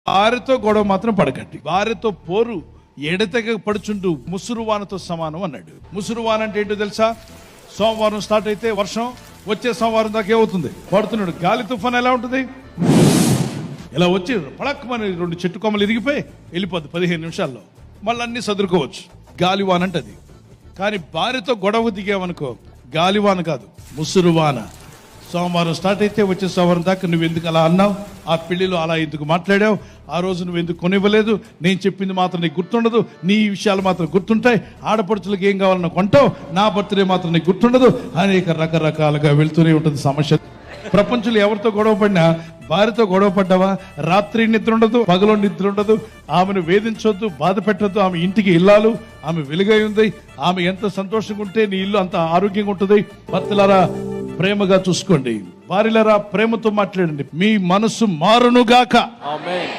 భార్యతో గొడవ మాత్రం పడకండి. భార్యతో పోరు ఎడతెగ పడుచుంటూ ముసురువానతో సమానం అన్నాడు. ముసురువాన అంటే ఏంటో తెలుసా? సోమవారం స్టార్ట్ అయితే వర్షం వచ్చే సోమవారం దాకా ఏమవుతుంది? పడుతున్నాడు. గాలి తుఫాన్ ఎలా ఉంటుంది? ఇలా వచ్చి పడక్కమని 2 చెట్టు కొమ్మలు ఇరిగిపోయి వెళ్ళిపోద్ది 15 నిమిషాల్లో. మళ్ళీ అన్ని సదురుకోవచ్చు. గాలివాన అంటే అది. కానీ భార్యతో గొడవ దిగామనుకో, గాలివాన కాదు, ముసురువాన. సోమవారం స్టార్ట్ అయితే వచ్చే సోమవారం దాకా నువ్వు ఎందుకు అలా అన్నావు, ఆ పెళ్లిలో అలా ఎందుకు మాట్లాడావు, ఆ రోజు నువ్వు ఎందుకు కొనివ్వలేదు, నేను చెప్పింది మాత్రం నీకు గుర్తుండదు, నీ విషయాలు మాత్రం గుర్తుంటాయి, ఆడపడుచులకు ఏం కావాలన్నా కొంటావు, నా బర్త్డే మాత్రం నీకు గుర్తుండదు, అనేక రకరకాలుగా వెళ్తూనే ఉంటుంది సమస్య. ప్రపంచంలో ఎవరితో గొడవ పడినా, భార్యతో గొడవ పడ్డావా, రాత్రి నిద్ర ఉండదు, పగలో నిద్ర ఉండదు, ఆమెను వేధించొద్దు, బాధ పెట్టద్దు. ఆమె ఇంటికి ఇల్లాలు, ఆమె వెలుగై ఉంది, ఆమె ఎంత సంతోషంగా ఉంటే నీ ఇల్లు అంత ఆరోగ్యంగా ఉంటుంది. భర్తలారా ప్రేమగా చూసుకోండి, భార్యలారా ప్రేమతో మాట్లాడండి, మీ మనసు మారునుగాక. ఆమేన్.